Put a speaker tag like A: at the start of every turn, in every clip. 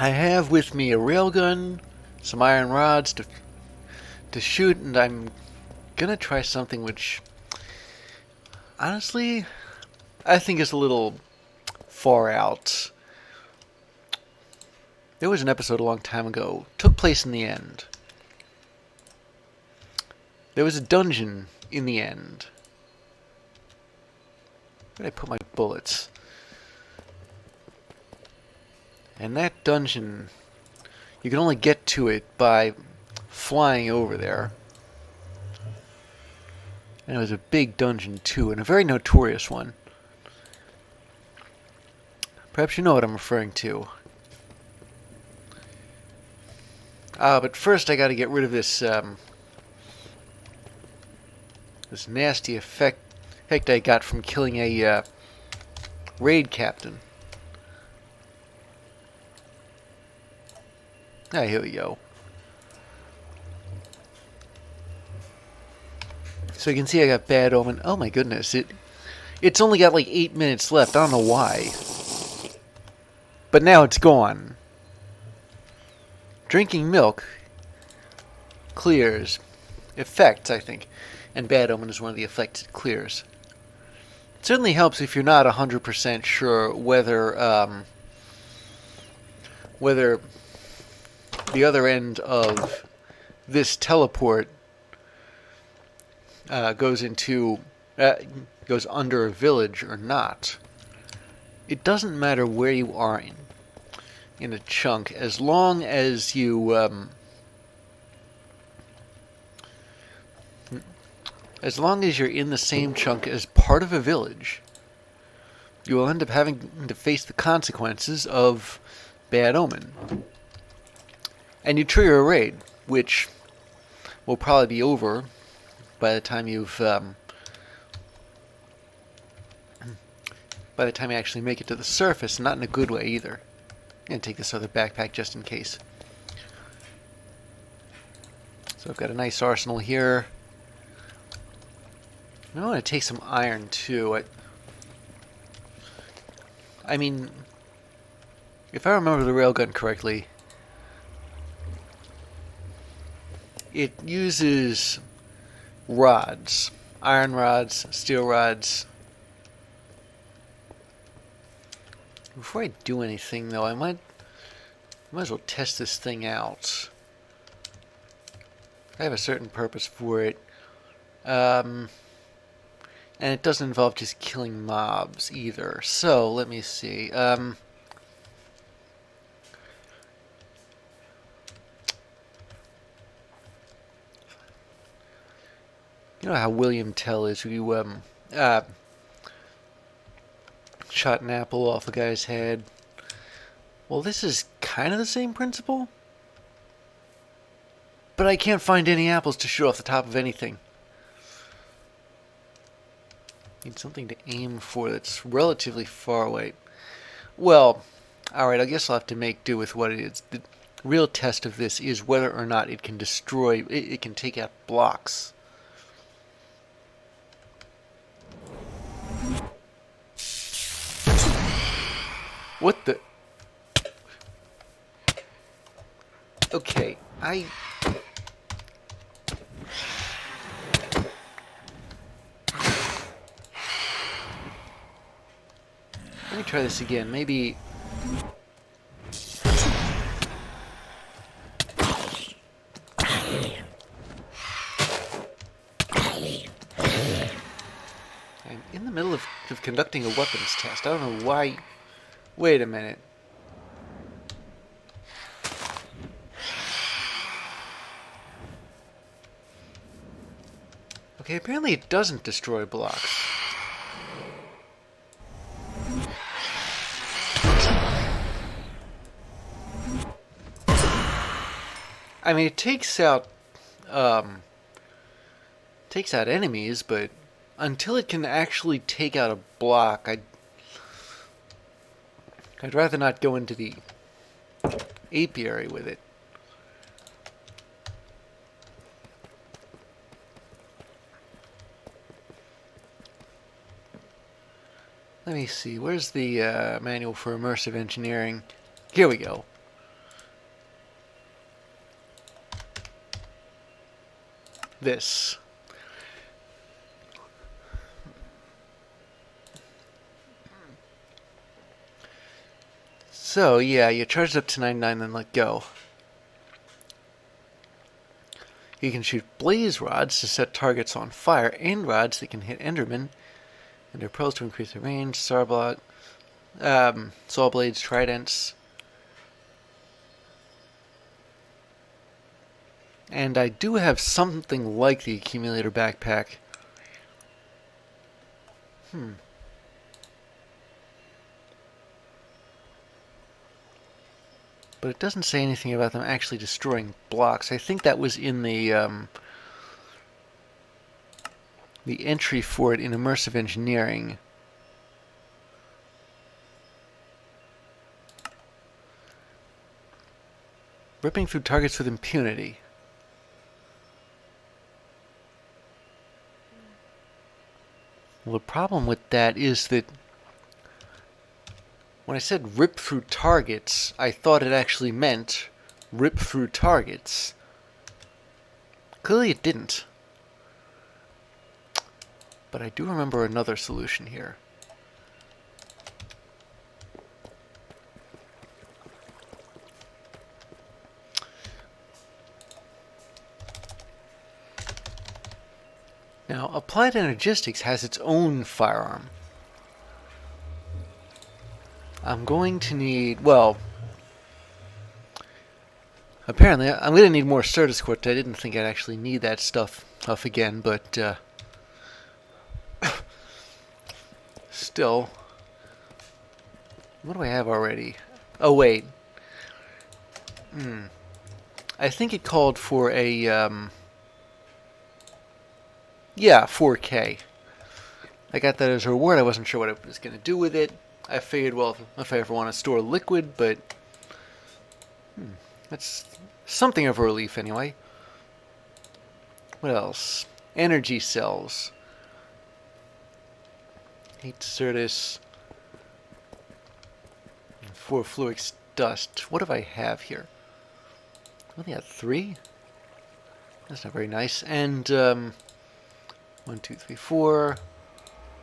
A: I have with me a railgun, some iron rods to shoot, and I'm gonna try something which, honestly, I think is a little far out. There was an episode a long time ago, took place in the end. There was a dungeon in the end. Where did I put my bullets? And that dungeon, you can only get to it by flying over there. And it was a big dungeon too, and a very notorious one. Perhaps you know what I'm referring to. But first I gotta get rid of this, this nasty effect I got from killing a, raid captain. Here we go. So you can see I got Bad Omen. Oh my goodness, it's only got like 8 minutes left. I don't know why. But now it's gone. Drinking milk clears effects, I think. And Bad Omen is one of the effects it clears. It certainly helps if you're not 100% sure whether the other end of this teleport goes under a village or not. It doesn't matter where you are in a chunk, as long as you you're in the same chunk as part of a village, you will end up having to face the consequences of Bad Omen. And you trigger a raid, which will probably be over by the time you actually make it to the surface, not in a good way either. I'm going to take this other backpack just in case. So I've got a nice arsenal here. I want to take some iron too. I mean, if I remember the railgun correctly, it uses rods, iron rods, steel rods. Before I do anything, though, I might as well test this thing out. I have a certain purpose for it, and it doesn't involve just killing mobs either. So let me see. You know how William Tell is, who shot an apple off a guy's head. Well, this is kind of the same principle, but I can't find any apples to shoot off the top of anything. Need something to aim for that's relatively far away. Well, alright, I guess I'll have to make do with what it is. The real test of this is whether or not it can destroy, it can take out blocks. What the? Okay, let me try this again. Maybe. I'm in the middle of conducting a weapons test. I don't know why. Wait a minute. Okay, apparently it doesn't destroy blocks. I mean, it takes out enemies, but until it can actually take out a block, I'd rather not go into the apiary with it. Let me see, where's the manual for immersive engineering? Here we go. this. So, yeah, you charge it up to 99 and let go. You can shoot blaze rods to set targets on fire, and rods that can hit Endermen, and their pearls to increase their range, saw blades, tridents. And I do have something like the accumulator backpack. But it doesn't say anything about them actually destroying blocks. I think that was in the entry for it in immersive engineering. Ripping through targets with impunity. Well, the problem with that is that when I said rip through targets, I thought it actually meant rip through targets. Clearly it didn't. But I do remember another solution here. Now, Applied Energistics has its own firearm. I'm going to need, well, apparently I'm going to need more Certus Quartz. I didn't think I'd actually need that stuff again, but still. What do I have already? Oh, wait. I think it called for a, yeah, 4K. I got that as a reward. I wasn't sure what I was going to do with it. I figured, well, if I ever want to store liquid, but that's something of a relief anyway. What else? Energy cells. 8 Certus. 4 Fluix dust. What do I have here? I only got 3? That's not very nice. And, 1, 2, 3, 4.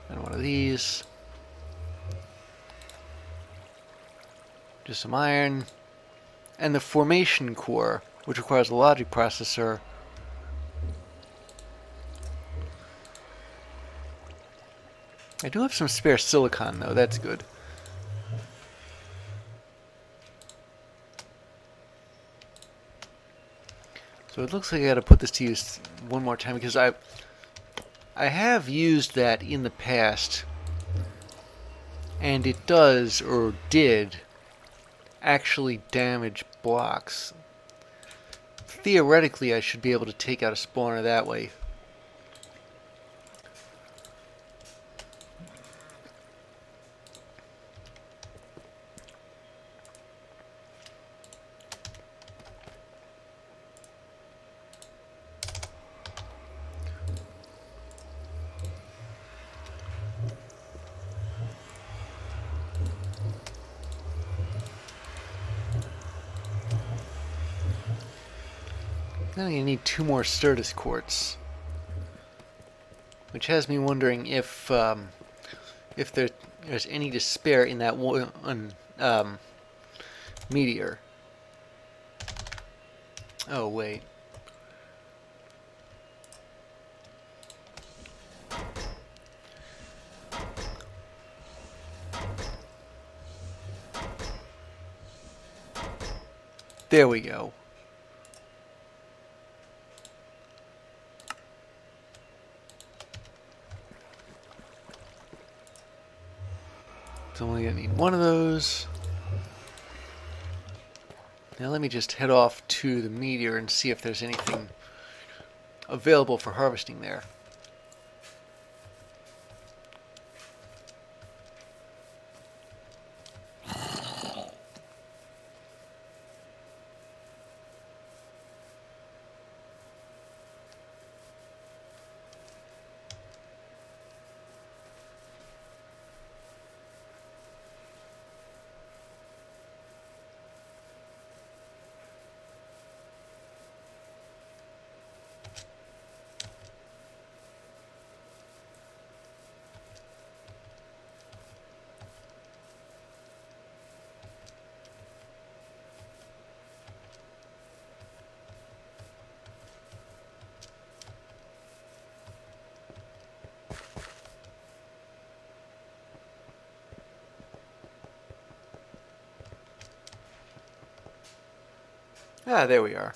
A: And one of these. Just some iron. And the formation core, which requires a logic processor. I do have some spare silicon, though. That's good. So it looks like I got to put this to use one more time, because I have used that in the past, and it does, or did, actually damage blocks. Theoretically, I should be able to take out a spawner that way. Now you need 2 more Certus quartz, which has me wondering if there's any to spare in that one meteor. Oh wait. There we go. So I'm only gonna need 1 of those. Now let me just head off to the meteor and see if there's anything available for harvesting there. Ah, there we are.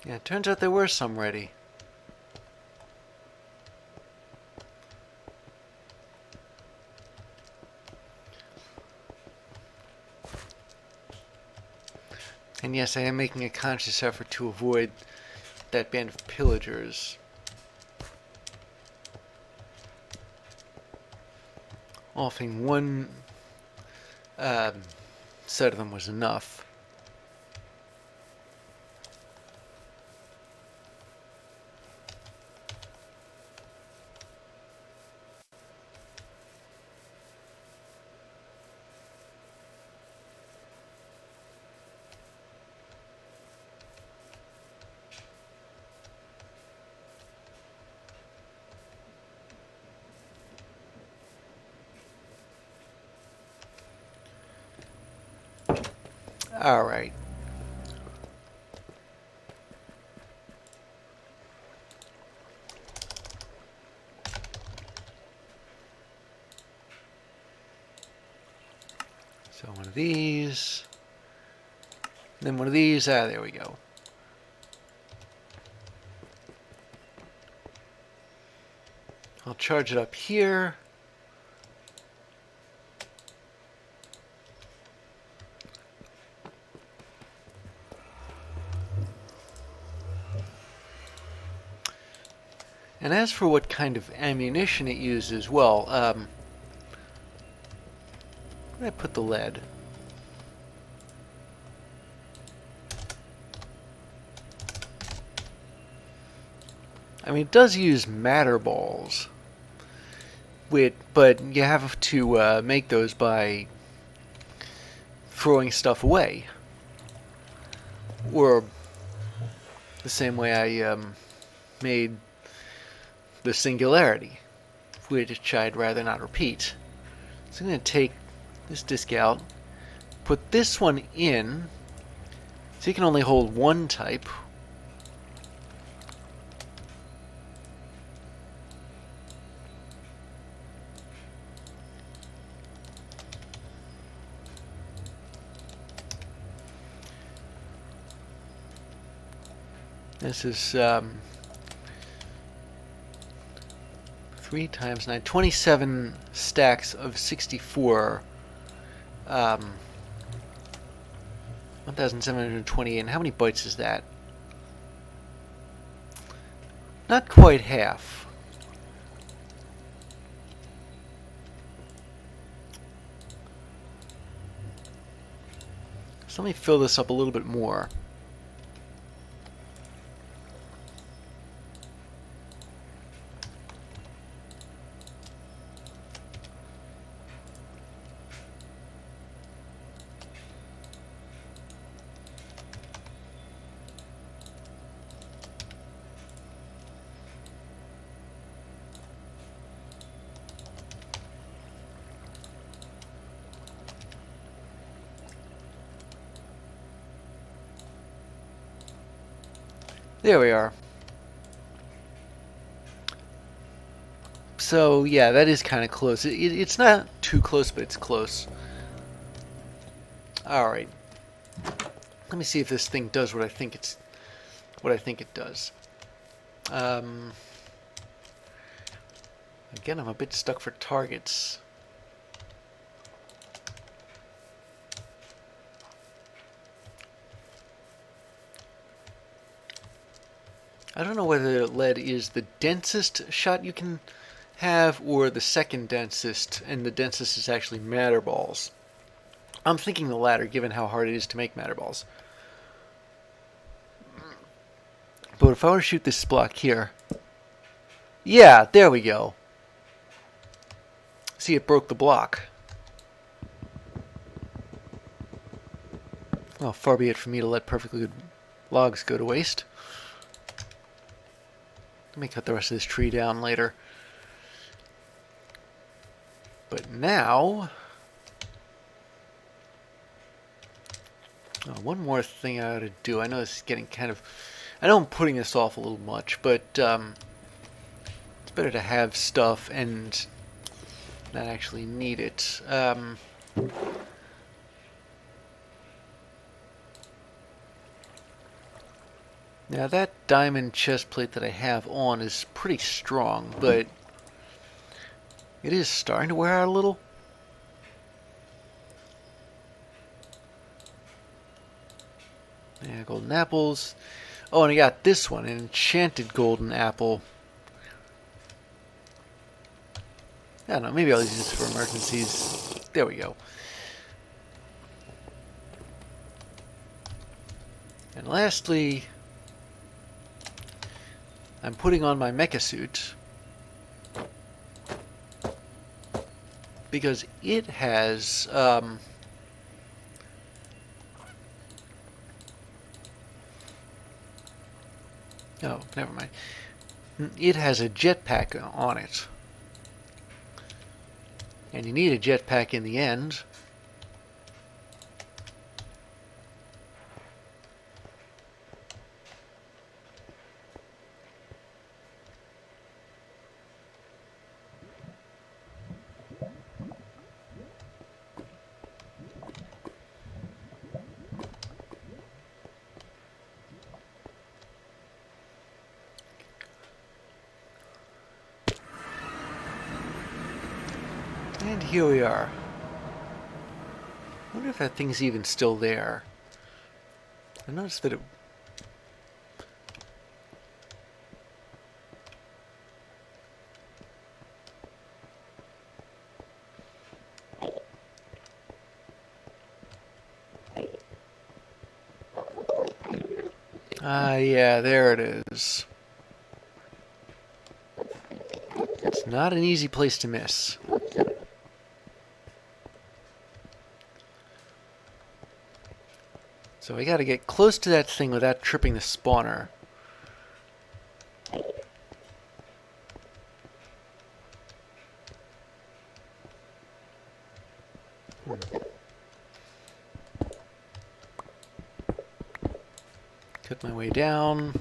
A: Yeah, it turns out there were some ready. And yes, I am making a conscious effort to avoid that band of pillagers. Offing one set of them was enough. Alright. So one of these. Then one of these. Ah, there we go. I'll charge it up here. And as for what kind of ammunition it uses, well, where did I put the lead? I mean, it does use matter balls, but you have to make those by throwing stuff away. Or the same way I made the singularity, which I'd rather not repeat. So I'm going to take this disc out, put this one in, so you can only hold one type. This is 3 times 9, 27 stacks of 64. 1,728. And how many bytes is that? Not quite half. So let me fill this up a little bit more. There we are. So yeah, that is kind of close. It's not too close, but it's close. All right. Let me see if this thing does what I think it does. Again, I'm a bit stuck for targets. I don't know whether lead is the densest shot you can have or the second densest, and the densest is actually matter balls. I'm thinking the latter, given how hard it is to make matter balls. But if I were to shoot this block here... Yeah, there we go. See, it broke the block. Well, far be it from me to let perfectly good logs go to waste. Let me cut the rest of this tree down later. But now... Oh, one more thing I ought to do. I know this is getting kind of... I know I'm putting this off a little much, but it's better to have stuff and not actually need it. Now that diamond chest plate that I have on is pretty strong, but it is starting to wear out a little. Yeah, golden apples. Oh, and I got this one, an enchanted golden apple. I don't know, maybe I'll use this for emergencies. There we go. And lastly, I'm putting on my mecha suit because it has oh, never mind. It has a jetpack on it. And you need a jetpack in the end. And here we are. I wonder if that thing's even still there. I noticed that it... Ah, yeah, there it is. It's not an easy place to miss. So I gotta get close to that thing without tripping the spawner. Cut my way down.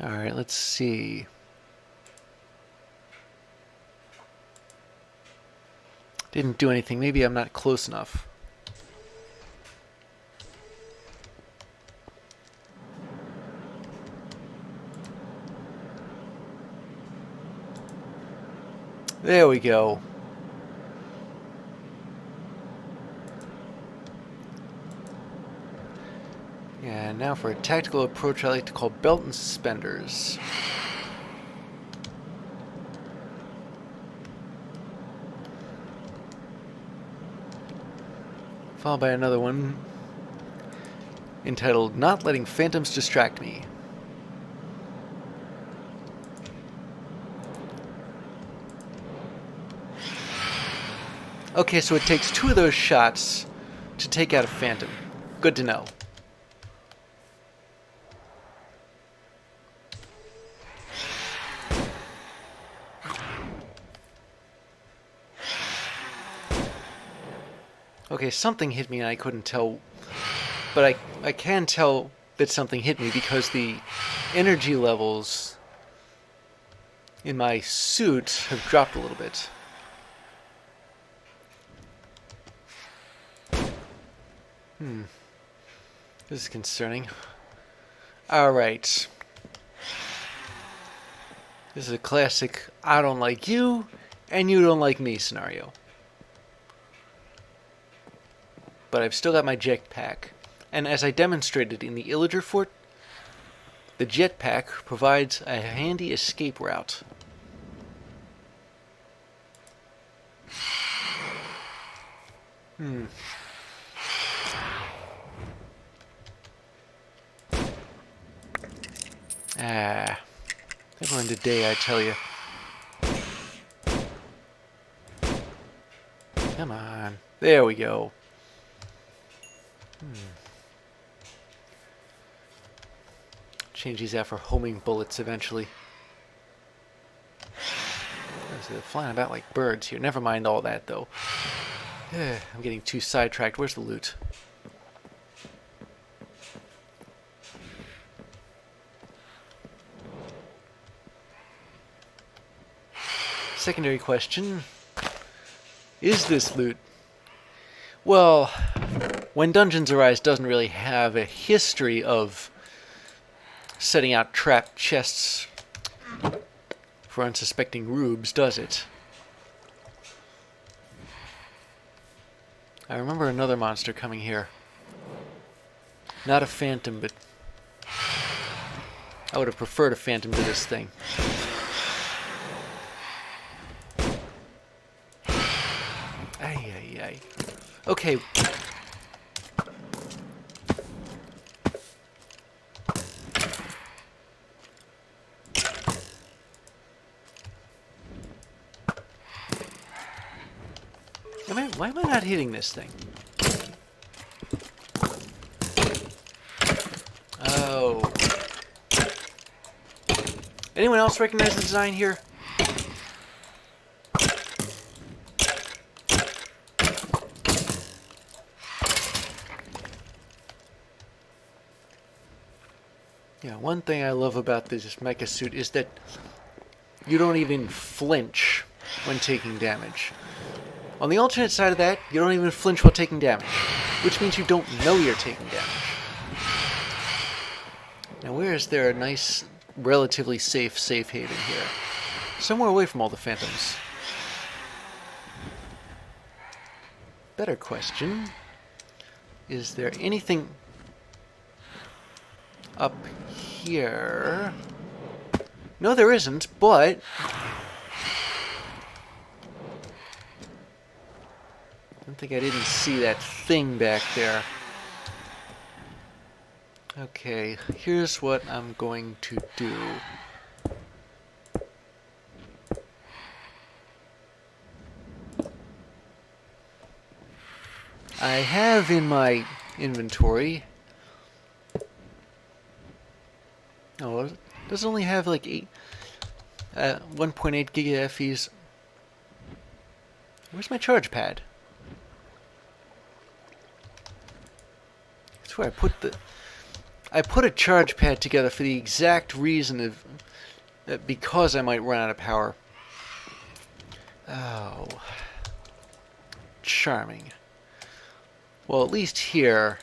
A: Alright, let's see. Didn't do anything. Maybe I'm not close enough. There we go. And now for a tactical approach I like to call belt and suspenders. Followed by another one entitled Not Letting Phantoms Distract Me. Okay, so it takes 2 of those shots to take out a phantom. Good to know. Okay, something hit me and I couldn't tell, but I can tell that something hit me because the energy levels in my suit have dropped a little bit. This is concerning. Alright. This is a classic I don't like you and you don't like me scenario. But I've still got my jetpack. And as I demonstrated in the Illager Fort, the jetpack provides a handy escape route. Ah. Never end a day, I tell you. Come on. There we go. Change these out for homing bullets eventually. They're flying about like birds here. Never mind all that, though. I'm getting too sidetracked. Where's the loot? Secondary question. Is this loot? Well, When Dungeons Arise doesn't really have a history of setting out trap chests for unsuspecting rubes, does it? I remember another monster coming here. Not a phantom, but I would have preferred a phantom to this thing. Ay, ay, ay. Okay. Why am I not hitting this thing? Oh. Anyone else recognize the design here? Yeah, one thing I love about this mecha suit is that you don't even flinch when taking damage. On the alternate side of that, you don't even flinch while taking damage, which means you don't know you're taking damage. Now, where is there a nice, relatively safe haven here? Somewhere away from all the phantoms. Better question. Is there anything up here? No, there isn't, but I don't think I didn't see that thing back there. Okay, here's what I'm going to do. I have in my inventory... Oh, it does only have like 1.8 giga FEs. Where's my charge pad? That's where I put a charge pad together for the exact reason of that, because I might run out of power. Oh, charming. Well, at least here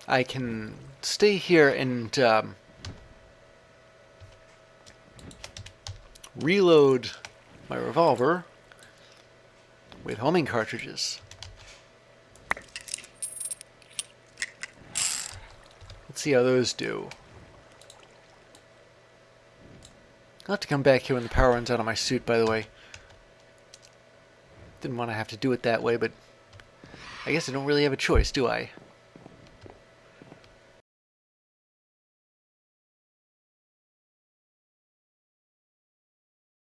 A: I can stay here and reload my revolver with homing cartridges. Let's see how those do. I'll have to come back here when the power runs out on my suit, by the way. Didn't want to have to do it that way, but I guess I don't really have a choice, do I?